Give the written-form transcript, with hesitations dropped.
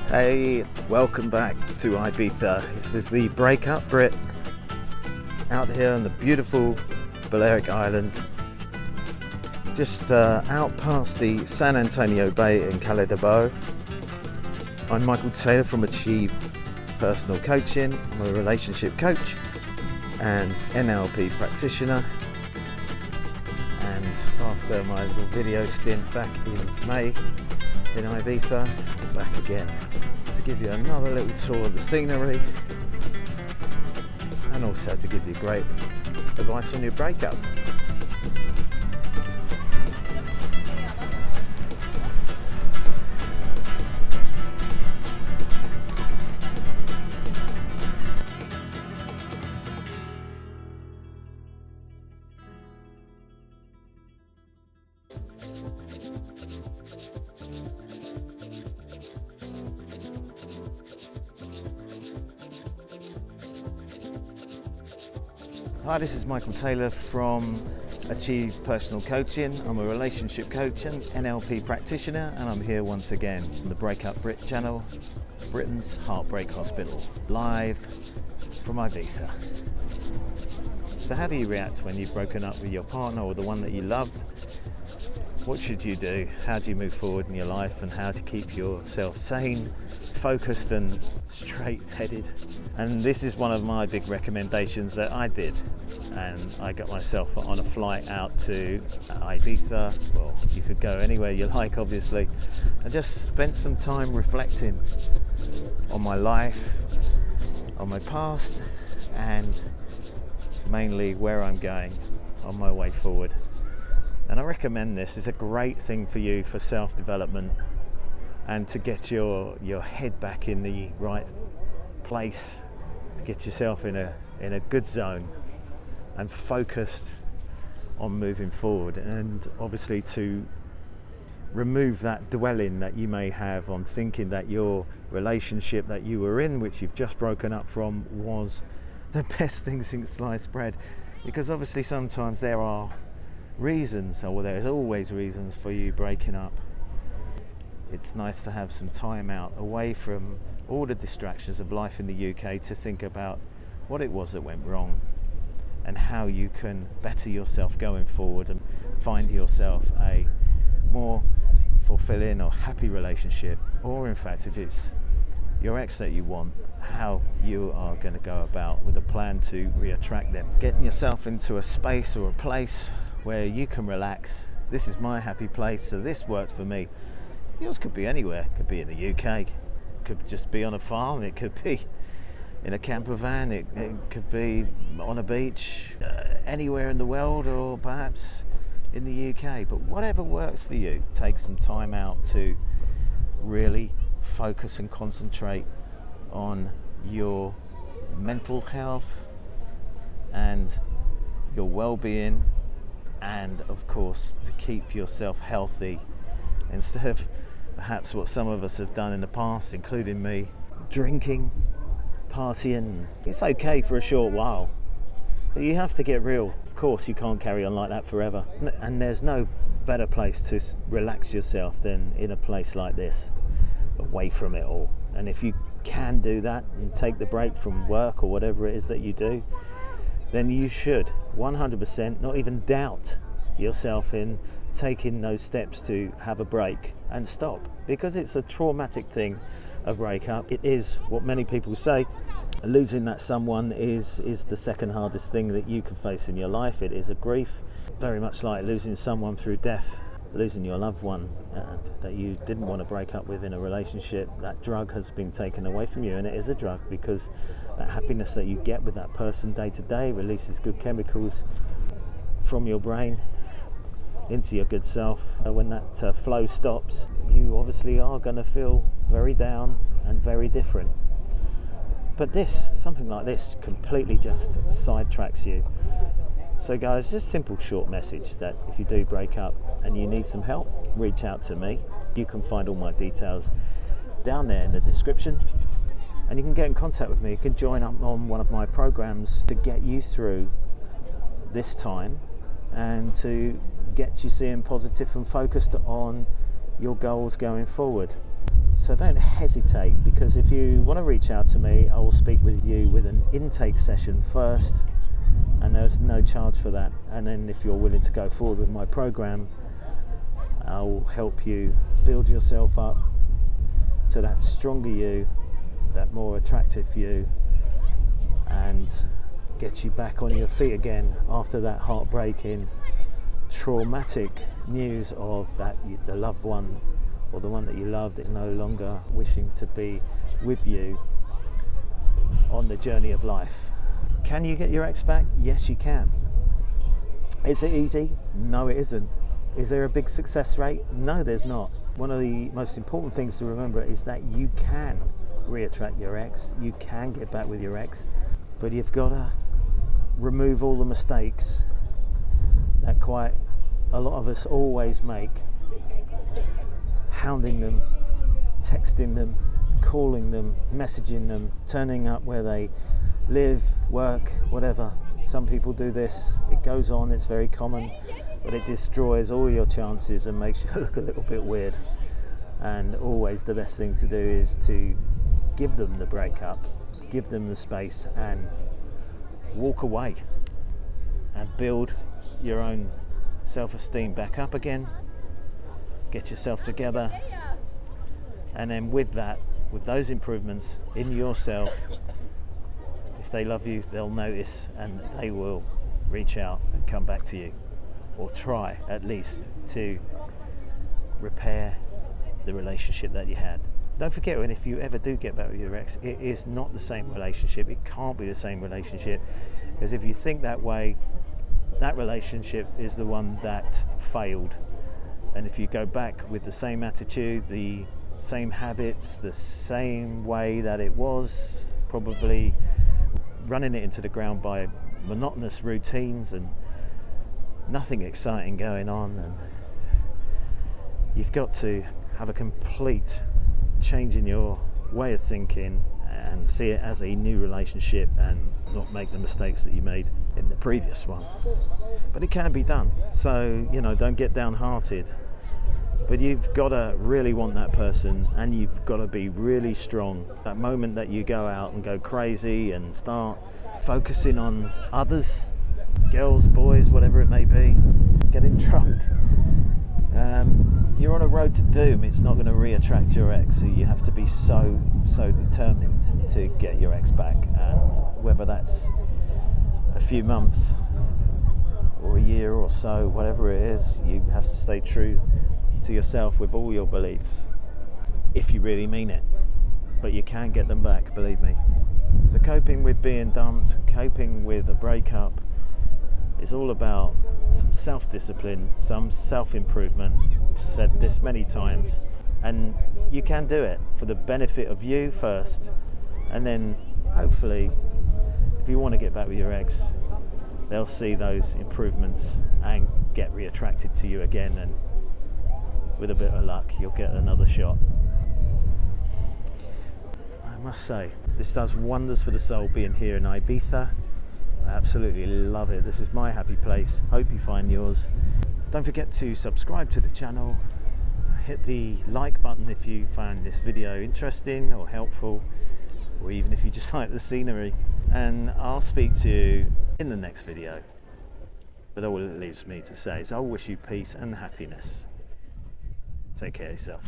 Hey, welcome back to Ibiza. This is the breakup Brit out here on the beautiful Balearic Island, just out past the San Antonio Bay in Cala de Bo. I'm Michael Taylor from Achieve Personal Coaching. I'm a relationship coach and NLP practitioner, and after my little video stint back in May in Ibiza, I'm back again to give you another little tour of the scenery and also to give you great advice on your breakup. Hi, this is Michael Taylor from Achieve Personal Coaching. I'm a relationship coach and NLP practitioner, and I'm here once again on the Breakup Brit channel, Britain's Heartbreak Hospital, live from Ibiza. So how do you react when you've broken up with your partner or the one that you loved? What should you do? How do you move forward in your life, and how to keep yourself sane, focused and straight-headed? And this is one of my big recommendations that I did, and I got myself on a flight out to Ibiza. Well, you could go anywhere you like, obviously. I just spent some time reflecting on my life, on my past, and mainly where I'm going on my way forward. And I recommend this. It's a great thing for you for self-development and to get your head back in the right place, to get yourself in a good zone and focused on moving forward, and obviously to remove that dwelling that you may have on thinking that your relationship that you were in, which you've just broken up from, was the best thing since sliced bread. Because obviously sometimes there are reasons, or there's always reasons for you breaking up. It's nice to have some time out away from all the distractions of life in the UK to think about what it was that went wrong and how you can better yourself going forward and find yourself a more fulfilling or happy relationship, or in fact if it's your ex that you want, how you are going to go about with a plan to reattract them. Getting yourself into a space or a place where you can relax. This is my happy place, so this works for me. Yours could be anywhere. It could be in the UK, it could just be on a farm, it could be in a camper van, it could be on a beach, anywhere in the world, or perhaps in the UK. But whatever works for you, take some time out to really focus and concentrate on your mental health and your well-being, and of course to keep yourself healthy instead of perhaps what some of us have done in the past, including me, drinking, partying. It's okay for a short while, but you have to get real. Of course you can't carry on like that forever, and there's no better place to relax yourself than in a place like this, away from it all. And if you can do that and take the break from work or whatever it is that you do, then you should 100% not even doubt yourself in taking those steps to have a break and stop, because it's a traumatic thing, a breakup. It is what many people say, losing that someone is the second hardest thing that you can face in your life. It is a grief, very much like losing someone through death, losing your loved one that you didn't want to break up with in a relationship. That drug has been taken away from you, and it is a drug because that happiness that you get with that person day to day releases good chemicals from your brain into your good self. When that flow stops, you obviously are going to feel very down and very different. But something like this completely just sidetracks you. So guys, just a simple short message that if you do break up and you need some help, reach out to me. You can find all my details down there in the description, and you can get in contact with me. You can join up on one of my programs to get you through this time and to get you seeing positive and focused on your goals going forward. So don't hesitate, because if you want to reach out to me, I will speak with you with an intake session first, and there's no charge for that. And then if you're willing to go forward with my program, I'll help you build yourself up to that stronger you, that more attractive you, and get you back on your feet again after that heartbreaking, traumatic news of that the loved one or the one that you loved is no longer wishing to be with you on the journey of life. Can you get your ex back? Yes, you can. Is it easy? No, it isn't. Is there a big success rate? No, there's not. One of the most important things to remember is that you can reattract your ex, you can get back with your ex, but you've got to remove all the mistakes that quite a lot of us always make. Hounding them, texting them, calling them, messaging them, turning up where they live, work, whatever. Some people do this, it goes on, it's very common, but it destroys all your chances and makes you look a little bit weird. And always the best thing to do is to give them the breakup, give them the space, and walk away and build your own self-esteem back up again. Get yourself together, and then with that, with those improvements in yourself, if they love you, they'll notice and they will reach out and come back to you, or try at least to repair the relationship that you had. Don't forget, when if you ever do get back with your ex, it is not the same relationship. It can't be the same relationship, because if you think that way, that relationship is the one that failed. And if you go back with the same attitude, the same habits, the same way that it was, probably running it into the ground by monotonous routines and nothing exciting going on, and you've got to have a complete change in your way of thinking and see it as a new relationship and not make the mistakes that you made in the previous one. But it can be done, so don't get downhearted. But you've got to really want that person, and you've got to be really strong. That moment that you go out and go crazy and start focusing on others, girls, boys, whatever it may be, getting drunk, you're on a road to doom. It's not going to reattract your ex, so you have to be so determined to get your ex back. And whether that's a few months or a year or so, whatever it is, you have to stay true to yourself with all your beliefs, if you really mean it. But you can get them back, believe me. So coping with being dumped, coping with a breakup, is all about some self-discipline, some self-improvement. I've said this many times, and you can do it for the benefit of you first, and then hopefully, if you want to get back with your ex, they'll see those improvements and get reattracted to you again, and with a bit of luck, you'll get another shot. I must say, this does wonders for the soul being here in Ibiza. I absolutely love it. This is my happy place. Hope you find yours. Don't forget to subscribe to the channel. Hit the like button if you found this video interesting or helpful, or even if you just like the scenery. And I'll speak to you in the next video. But all it leaves me to say is I wish you peace and happiness. Take care of yourself.